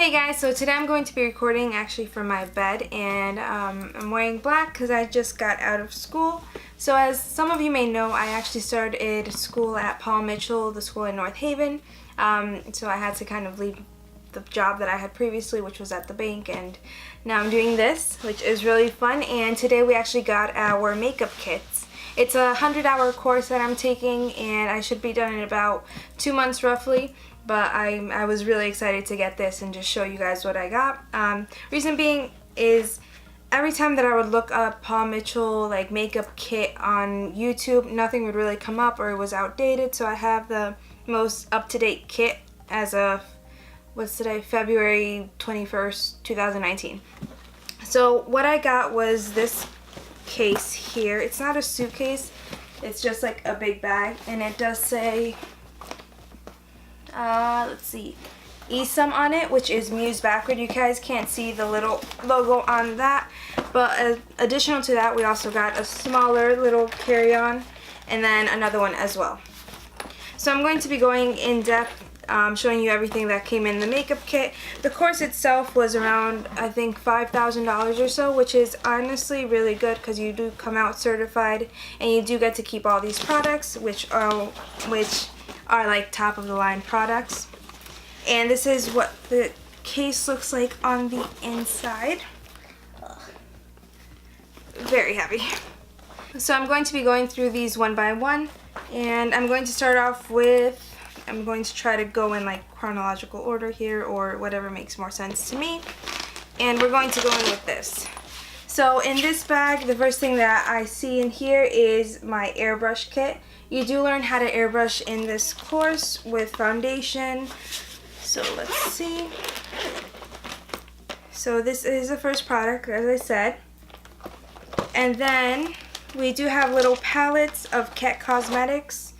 Hey guys, so today I'm going to be recording actually from my bed, and I'm wearing black because I just got out of school. So as some of you may know, I actually started school at Paul Mitchell, the school in North Haven. So I had to kind of leave the job that I had previously, which was at the bank, and now I'm doing this, which is really fun. And today we actually got our makeup kits. It's a 100-hour course that I'm taking, and I should be done in about 2 months roughly. But I was really excited to get this and just show you guys what I got. Reason being is every time that I would look up Paul Mitchell like makeup kit on YouTube, nothing would really come up or it was outdated. So I have the most up-to-date kit as of, what's today? February 21st, 2019. So what I got was this case here. It's not a suitcase, it's just like a big bag, and it does say let's see, Esum on it, which is Muse backward. You guys can't see the little logo on that, but additional to that, we also got a smaller little carry-on and then another one as well. So I'm going to be going in depth, showing you everything that came in the makeup kit. The course itself was around, I think, $5,000 or so, which is honestly really good because you do come out certified and you do get to keep all these products, which are like top of the line products. And this is what the case looks like on the inside. Very heavy. So I'm going to be going through these one by one, and I'm going to start off with, I'm going to try to go in like chronological order here or whatever makes more sense to me. And we're going to go in with this. So in this bag, the first thing that I see in here is my airbrush kit. You do learn how to airbrush in this course with foundation. So let's see. So this is the first product, as I said. And then we do have little palettes of Ket Cosmetics.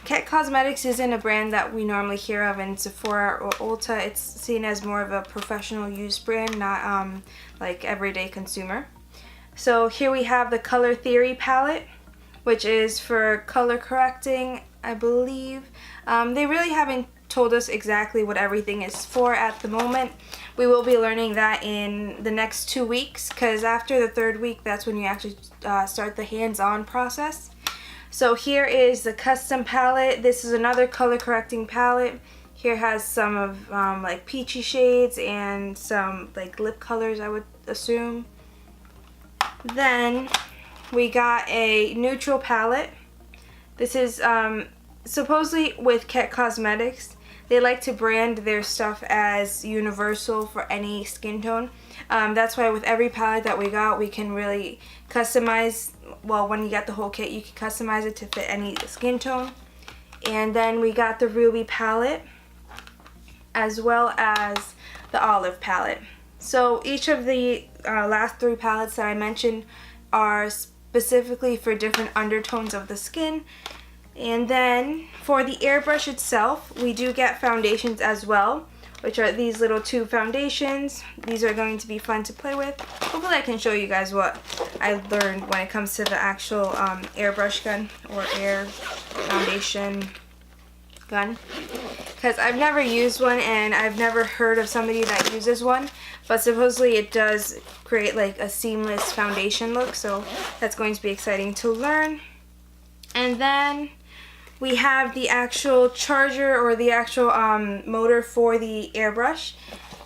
Ket Cosmetics isn't a brand that we normally hear of in Sephora or Ulta. It's seen as more of a professional use brand, not like everyday consumer. So here we have the Color Theory palette, which is for color correcting, I believe. They really haven't told us exactly what everything is for at the moment. We will be learning that in the next 2 weeks, because after the 3rd week, that's when you actually start the hands-on process. So here is the custom palette. This is another color correcting palette. Here has some of like peachy shades and some like lip colors, I would assume. Then we got a neutral palette. This is supposedly with Ket Cosmetics. They like to brand their stuff as universal for any skin tone. That's why with every palette that we got, we can really customize. Well, when you get the whole kit, you can customize it to fit any skin tone. And then we got the Ruby palette, as well as the Olive palette. So each of the last 3 palettes that I mentioned are specifically for different undertones of the skin. And then for the airbrush itself, we do get foundations as well, which are these little 2 foundations. These are going to be fun to play with. Hopefully I can show you guys what I learned when it comes to the actual airbrush gun or air foundation gun, because I've never used one and I've never heard of somebody that uses one, but supposedly it does create like a seamless foundation look, so that's going to be exciting to learn. And then we have the actual charger or the actual motor for the airbrush,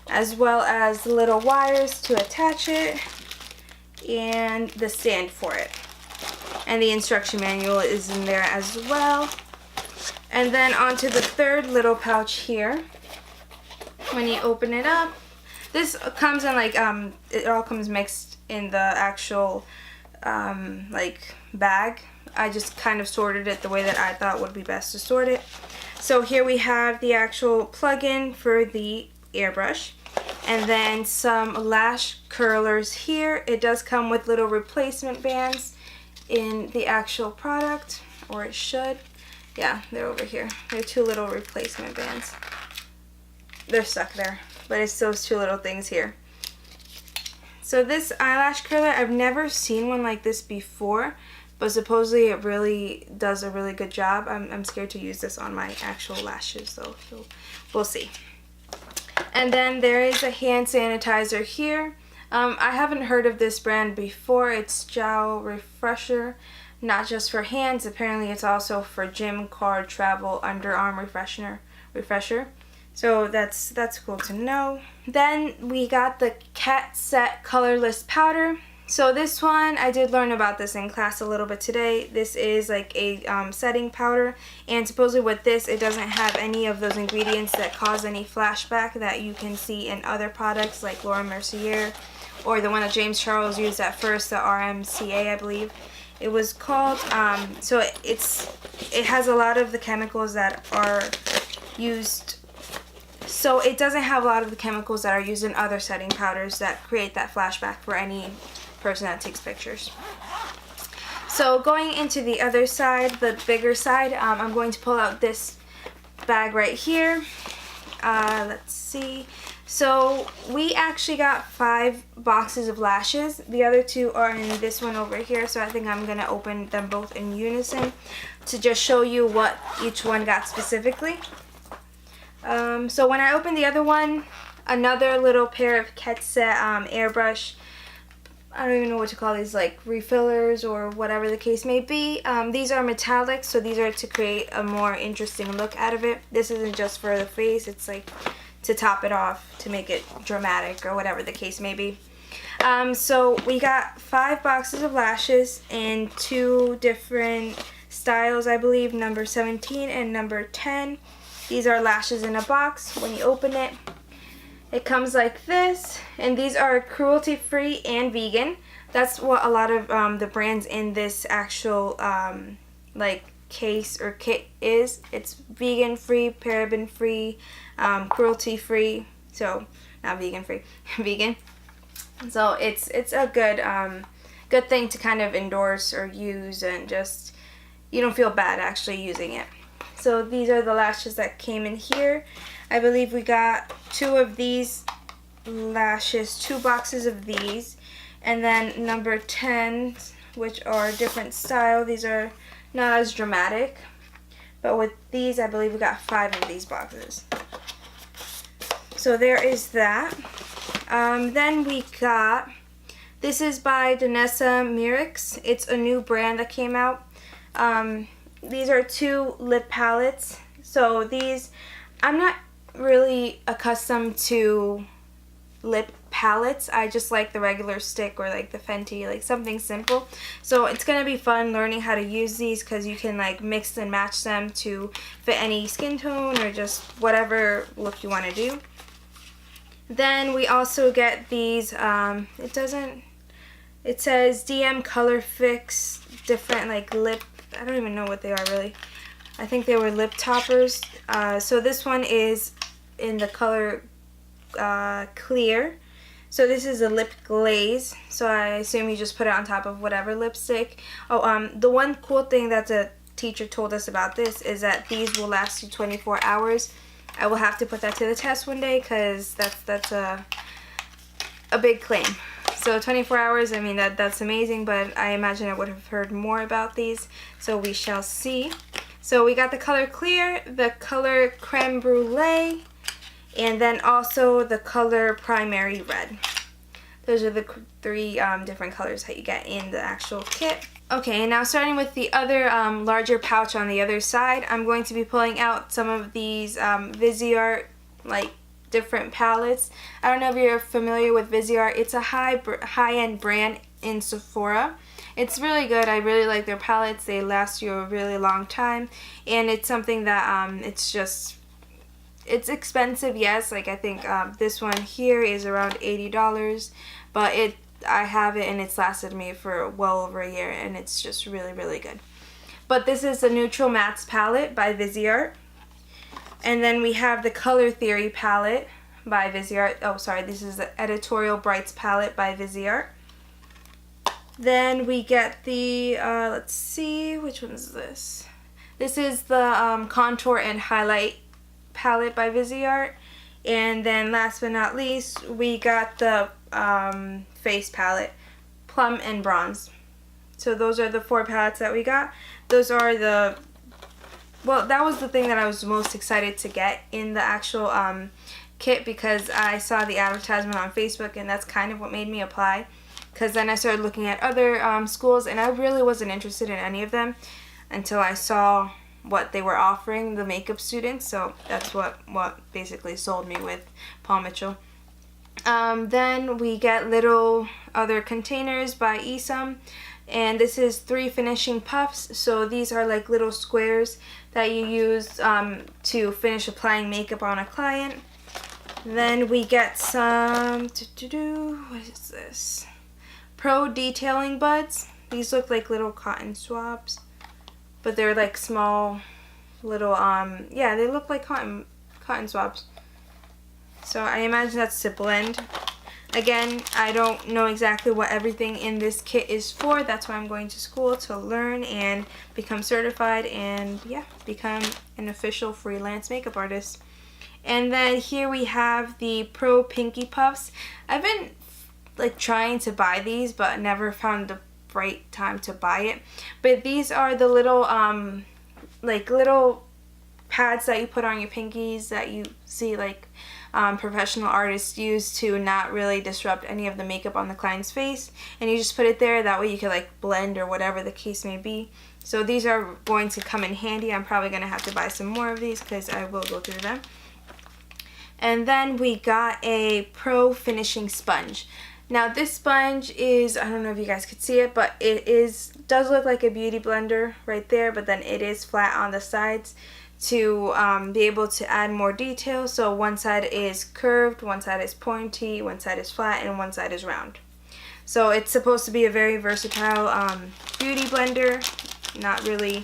as well as the little wires to attach it and the stand for it. And the instruction manual is in there as well. And then onto the 3rd little pouch here. When you open it up, this comes in like it all comes mixed in the actual like bag. I just kind of sorted it the way that I thought would be best to sort it. So here we have the actual plug-in for the airbrush, and then some lash curlers here. It does come with little replacement bands in the actual product, or it should. Yeah, they're over here. They're 2 little replacement bands. They're stuck there, but it's those 2 little things here. So this eyelash curler, I've never seen one like this before, but supposedly it really does a really good job. I'm scared to use this on my actual lashes, though, so we'll see. And then there is a hand sanitizer here. I haven't heard of this brand before. It's Jowl Refresher. Not just for hands, apparently it's also for gym, car, travel, underarm refresher. So that's cool to know. Then we got the Cat Set Colorless Powder. So this one, I did learn about this in class a little bit today. This is like a setting powder, and supposedly with this, it doesn't have any of those ingredients that cause any flashback that you can see in other products like Laura Mercier, or the one that James Charles used at first, the RMCA, I believe it was called. So it has a lot of the chemicals that are used. So it doesn't have a lot of the chemicals that are used in other setting powders that create that flashback for any person that takes pictures. So going into the other side, the bigger side, I'm going to pull out this bag right here. Let's see. So we actually got 5 boxes of lashes. The other 2 are in this one over here, so I think I'm going to open them both in unison to just show you what each one got specifically. So when I opened the other one, another little pair of Cat Set Airbrush, I don't even know what to call these, like refillers or whatever the case may be. These are metallic, so these are to create a more interesting look out of it. This isn't just for the face, it's like to top it off, to make it dramatic or whatever the case may be. So we got 5 boxes of lashes in 2 different styles, I believe, number 17 and number 10. These are lashes in a box. When you open it, it comes like this, and these are cruelty-free and vegan. That's what a lot of the brands in this actual like case or kit is. It's vegan-free, paraben-free, cruelty-free. So not vegan-free, vegan. So it's a good thing to kind of endorse or use, and just you don't feel bad actually using it. So these are the lashes that came in here. I believe we got 2 of these lashes, 2 boxes of these, and then number 10, which are different style. These are not as dramatic, but with these, I believe we got 5 of these boxes. So there is that. Then we got, this is by Danessa Myricks. It's a new brand that came out. These are 2 lip palettes. So these, I'm not really accustomed to lip palettes. I just like the regular stick or like the Fenty, like something simple. So it's gonna be fun learning how to use these, because you can like mix and match them to fit any skin tone or just whatever look you want to do. Then we also get these, it says DM Color Fix different like lip, I don't even know what they are really. I think they were lip toppers. So this one is in the color clear. So this is a lip glaze. So I assume you just put it on top of whatever lipstick. Oh, the one cool thing that the teacher told us about this is that these will last you 24 hours. I will have to put that to the test one day, because that's a big claim. So 24 hours, I mean, that's amazing, but I imagine I would have heard more about these. So we shall see. So we got the color clear, the color creme brulee, and then also the color primary red. Those are the 3 different colors that you get in the actual kit. Okay, now starting with the other larger pouch on the other side, I'm going to be pulling out some of these Viseart like different palettes. I don't know if you're familiar with Viseart. It's a high-end brand in Sephora. It's really good. I really like their palettes. They last you a really long time, and it's something that it's expensive, yes. Like I think this one here is around $80, but I have it and it's lasted me for well over a year, and it's just really, really good. But this is the Neutral Mattes palette by Viseart. And then we have the Color Theory palette by Viseart. Oh, sorry, this is the Editorial Brights palette by Viseart. Then we get the, let's see, which one is this? This is the Contour and Highlight palette by Viseart. And then last but not least, we got the face palette, Plum and Bronze. So those are the 4 palettes that we got. Those are the, well, that was the thing that I was most excited to get in the actual kit because I saw the advertisement on Facebook, and that's kind of what made me apply. Because then I started looking at other schools, and I really wasn't interested in any of them until I saw what they were offering the makeup students. So that's what basically sold me with Paul Mitchell. Then we get little other containers by Esum, and this is 3 finishing puffs. So these are like little squares that you use to finish applying makeup on a client. Then we get some what is this? Pro detailing buds. These look like little cotton swabs, but they're like small little yeah, they look like cotton swabs. So I imagine that's to blend. Again, I don't know exactly what everything in this kit is for. That's why I'm going to school to learn and become certified and yeah, become an official freelance makeup artist. And then here we have the Pro Pinky Puffs. I've been like trying to buy these, but never found the right time to buy it. But these are the little like little pads that you put on your pinkies that you see like professional artists use to not really disrupt any of the makeup on the client's face, and you just put it there. That way you can like blend or whatever the case may be. So these are going to come in handy. I'm probably going to have to buy some more of these because I will go through them. And then we got a Pro Finishing Sponge. Now this sponge is, I don't know if you guys could see it, but it does look like a beauty blender right there, but then it is flat on the sides to be able to add more detail. So one side is curved, one side is pointy, one side is flat, and one side is round. So it's supposed to be a very versatile beauty blender, not really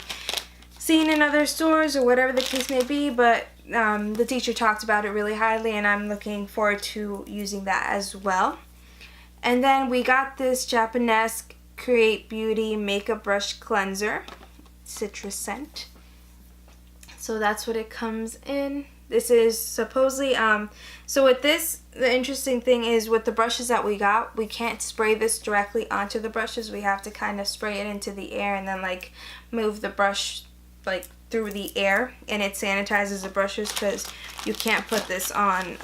seen in other stores or whatever the case may be, but the teacher talked about it really highly, and I'm looking forward to using that as well. And then we got this Japanesque Create Beauty Makeup Brush Cleanser, citrus scent. So that's what it comes in. This is supposedly, so with this, the interesting thing is with the brushes that we got, we can't spray this directly onto the brushes. We have to kind of spray it into the air and then like move the brush like through the air, and it sanitizes the brushes because you can't put this on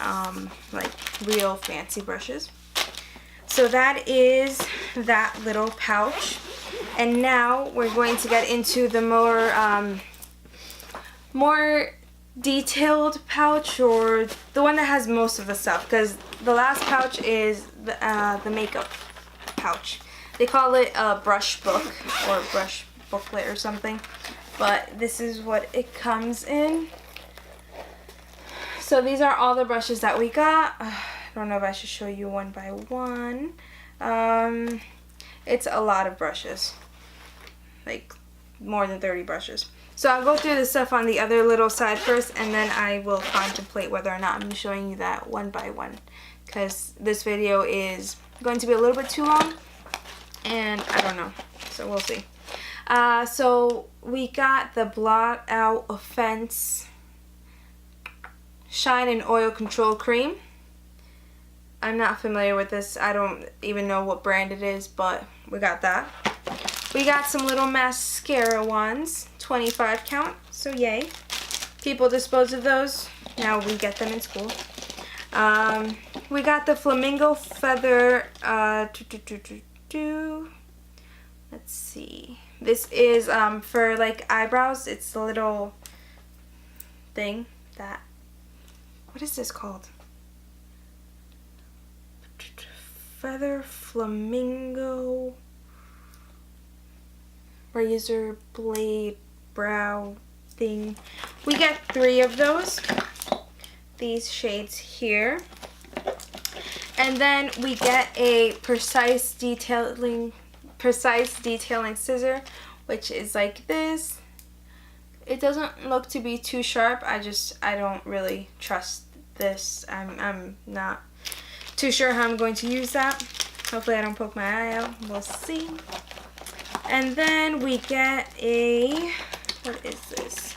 like real fancy brushes. So that is that little pouch. And now we're going to get into the more detailed pouch, or the one that has most of the stuff, because the last pouch is the makeup pouch. They call it a brush book or brush booklet or something, but this is what it comes in. So these are all the brushes that we got. I don't know if I should show you one by one. It's a lot of brushes, like more than 30 brushes. So I'll go through the stuff on the other little side first, and then I will contemplate whether or not I'm showing you that one by one, because this video is going to be a little bit too long, and I don't know, so we'll see. So we got the Blot Out Offense Shine and Oil Control Cream. I'm not familiar with this. I don't even know what brand it is, but we got that. We got some little mascara ones, 25 count, so yay. People dispose of those. Now we get them in school. We got the Flamingo Feather, let's see. This is for like eyebrows. It's the little thing that, what is this called? Feather Flamingo razor blade brow thing. We get 3 of those, these shades here, and then we get a precise detailing scissor, which is like this. It doesn't look to be too sharp. I don't really trust this. I'm not too sure how I'm going to use that. Hopefully I don't poke my eye out. We'll see. And then we get a, what is this?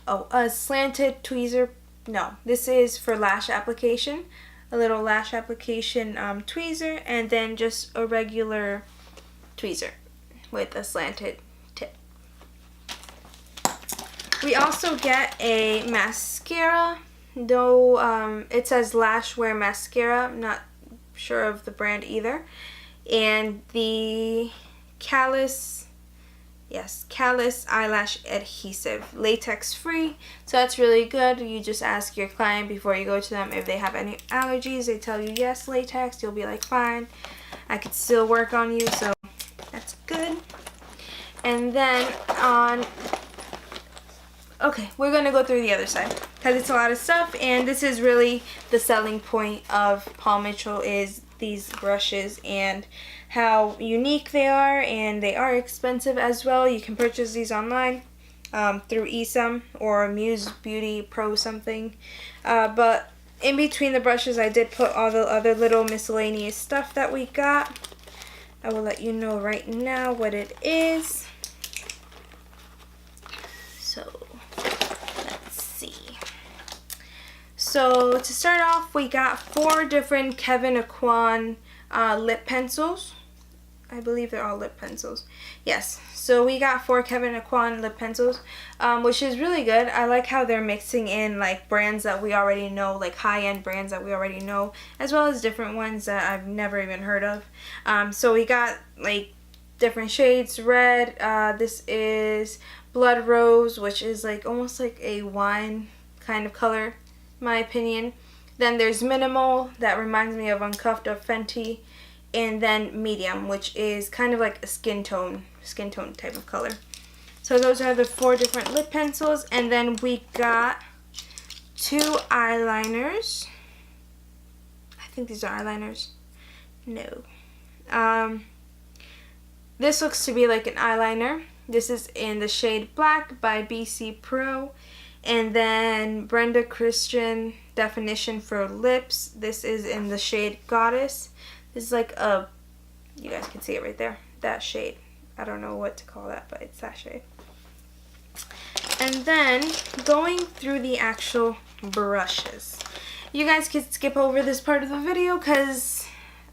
Oh, a slanted tweezer. No, this is for lash application. A little lash application tweezer, and then just a regular tweezer with a slanted tip. We also get a mascara. No, it says Lash Wear Mascara. I'm not sure of the brand either. And the Callus eyelash adhesive, latex free, so that's really good. You just ask your client before you go to them if they have any allergies. They tell you yes, latex, you'll be like, fine, I could still work on you, so that's good. And then we're gonna go through the other side because it's a lot of stuff, and this is really the selling point of Paul Mitchell, is these brushes and how unique they are, and they are expensive as well. You can purchase these online through eSum or Muse Beauty Pro something, but in between the brushes I did put all the other little miscellaneous stuff that we got. I will let you know right now what it is. So let's see. So to start off, we got 4 different Kevyn Aucoin lip pencils. I believe they're all lip pencils. Yes, so we got 4 Kevyn Aucoin lip pencils, which is really good. I like how they're mixing in like brands that we already know, like high-end brands that we already know, as well as different ones that I've never even heard of. So we got like different shades. Red, this is Blood Rose, which is like almost like a wine kind of color, in my opinion. Then there's Minimal, that reminds me of Uncuffed of Fenty. And then Medium, which is kind of like a skin tone type of color. So those are the 4 different lip pencils. And then we got 2 eyeliners. I think these are eyeliners. No. This looks to be like an eyeliner. This is in the shade Black by BC Pro. And then Brenda Christian Definition for Lips. This is in the shade Goddess. This is like a, you guys can see it right there, that shade. I don't know what to call that, but it's that shade. And then going through the actual brushes. You guys can skip over this part of the video because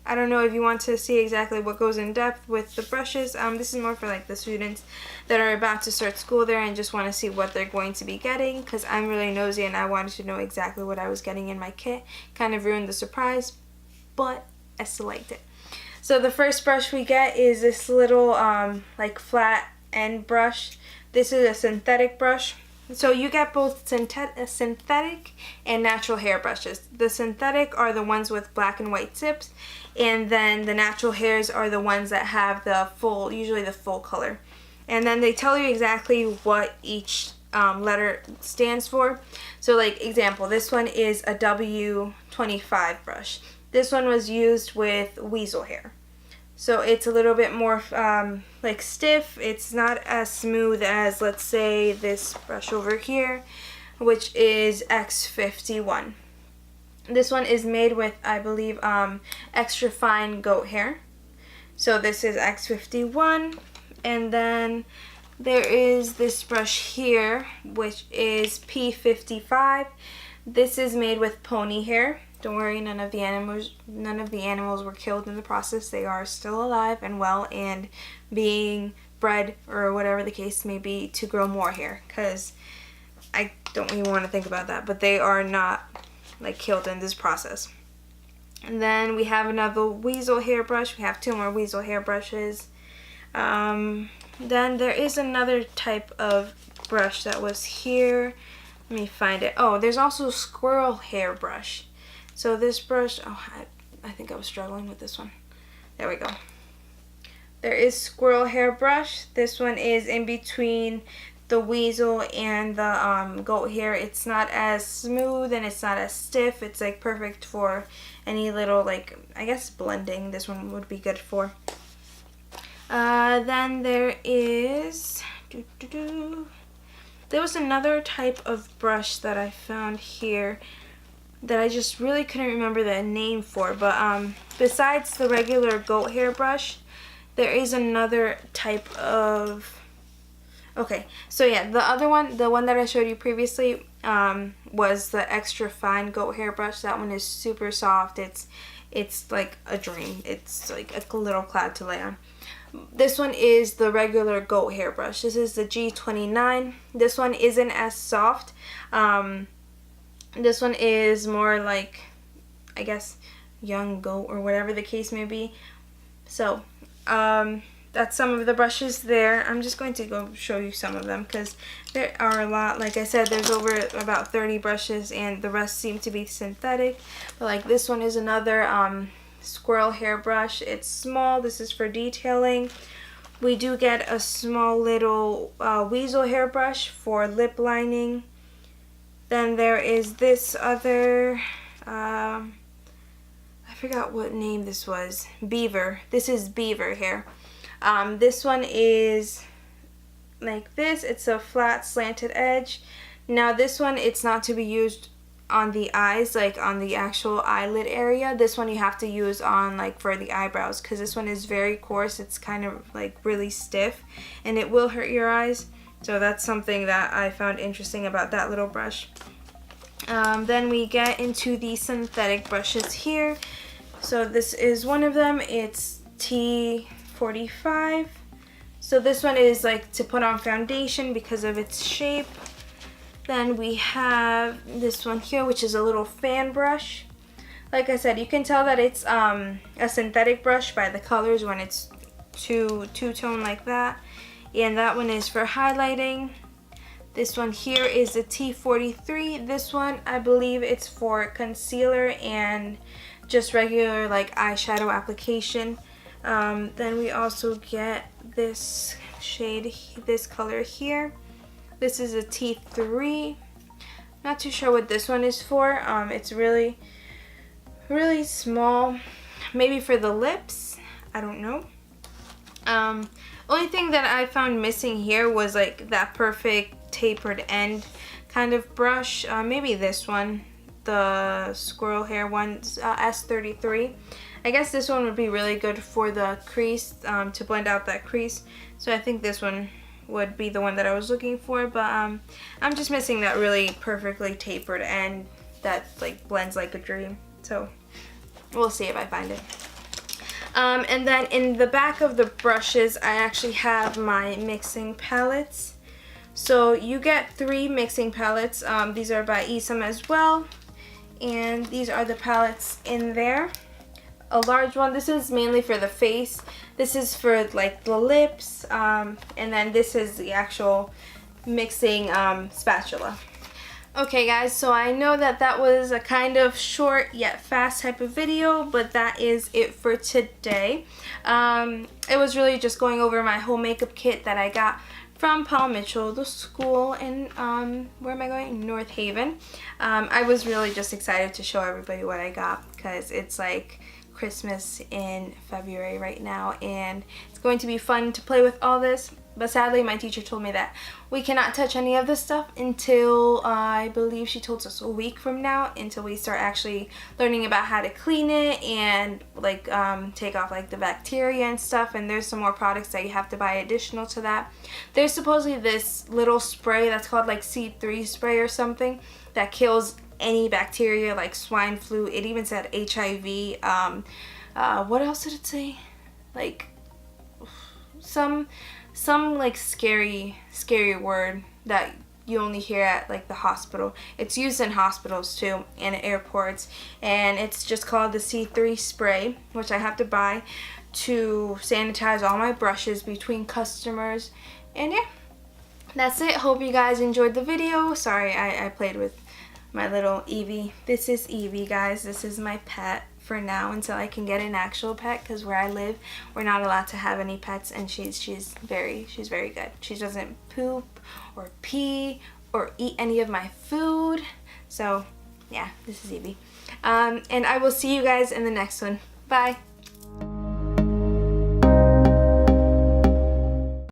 I don't know if you want to see exactly what goes in depth with the brushes. This is more for like the students that are about to start school there and just want to see what they're going to be getting, because I'm really nosy and I wanted to know exactly what I was getting in my kit. Kind of ruined the surprise, but I still liked it. So the first brush we get is this little like flat end brush. This is a synthetic brush. So you get both synthetic and natural hair brushes. The synthetic are the ones with black and white tips, and then the natural hairs are the ones that have the full, usually the full color. And then they tell you exactly what each letter stands for. So like example, this one is a W25 brush. This one was used with weasel hair. So it's a little bit more like stiff. It's not as smooth as, let's say, this brush over here, which is X51. This one is made with, I believe, extra fine goat hair. So this is X51. And then there is this brush here, which is P55. This is made with pony hair. Don't worry, none of the animals were killed in the process. They are still alive and well and being bred, or whatever the case may be, to grow more hair, because I don't even want to think about that, but they are not like killed in this process. And then we have another weasel hair brush. We have 2 more weasel hair brushes. Then there is another type of brush that was here. Let me find it. Oh, there's also a squirrel hair brush. So this brush, I think I was struggling with this one. There we go. There is squirrel hair brush. This one is in between the weasel and the goat hair. It's not as smooth and it's not as stiff. It's like perfect for any little, like, I guess blending. This one would be good for. Then there is, there was another type of brush that I found here that I just really couldn't remember the name for, but besides the regular goat hair brush, there is another type of, okay, so yeah, the other one, the one that I showed you previously, was the extra fine goat hair brush. That one is super soft. It's like a dream. It's like a little cloud to lay on. This one is the regular goat hair brush. This is the G29. This one isn't as soft. This one is more like, I guess, young goat or whatever the case may be. So that's some of the brushes there. I'm just going to go show you some of them because there are a lot. Like I said, there's over about 30 brushes and the rest seem to be synthetic. But like this one is another squirrel hair brush. It's small. This is for detailing. We do get a small little weasel hair brush for lip lining. Then there is this other, I forgot what name this was, Beaver. This is Beaver hair. This one is like this. It's a flat slanted edge. Now this one, it's not to be used on the eyes, like on the actual eyelid area. This one you have to use on like for the eyebrows because this one is very coarse. It's kind of like really stiff and it will hurt your eyes. So that's something that I found interesting about that little brush. Then we get into the synthetic brushes here. So this is one of them. It's T45. So this one is like to put on foundation because of its shape. Then we have this one here, which is a little fan brush. Like I said, you can tell that it's a synthetic brush by the colors when it's two-tone like that. And that one is for highlighting. This one here is a T43. This one, I believe it's for concealer and just regular like eyeshadow application. Then we also get this shade, this color here. This is a T3. Not too sure what this one is for. It's really small. Maybe for the lips. I don't know. Only thing that I found missing here was like that perfect tapered end kind of brush. Maybe this one, the squirrel hair one, S33. I guess this one would be really good for the crease, to blend out that crease. So I think this one would be the one that I was looking for, but I'm just missing that really perfectly tapered end that like blends like a dream. So we'll see if I find it. And then in the back of the brushes, I actually have my mixing palettes. So you get 3 mixing palettes. These are by Isam as well. And these are the palettes in there. A large one, this is mainly for the face. This is for like the lips. And then this is the actual mixing spatula. Okay guys, so I know that that was a kind of short yet fast type of video, but that is it for today. It was really just going over my whole makeup kit that I got from Paul Mitchell, the school in, where am I going? North Haven. I was really just excited to show everybody what I got because it's like Christmas in February right now and it's going to be fun to play with all this. But sadly, my teacher told me that we cannot touch any of this stuff until, I believe she told us a week from now, until we start actually learning about how to clean it and like take off like the bacteria and stuff. And there's some more products that you have to buy additional to that. There's supposedly this little spray that's called like C3 spray or something that kills any bacteria like swine flu. It even said HIV. What else did it say? Like some like scary word that you only hear at like the hospital. It's used in hospitals too and at airports, and it's just called the C3 spray, which I have to buy to sanitize all my brushes between customers. And yeah, that's it. Hope you guys enjoyed the video. Sorry I played with my little Evie. This is Evie, guys. This is my pet for now until I can get an actual pet, because where I live we're not allowed to have any pets, and she's very good. She doesn't poop or pee or eat any of my food. So yeah, this is Evie. And I will see you guys in the next one. Bye.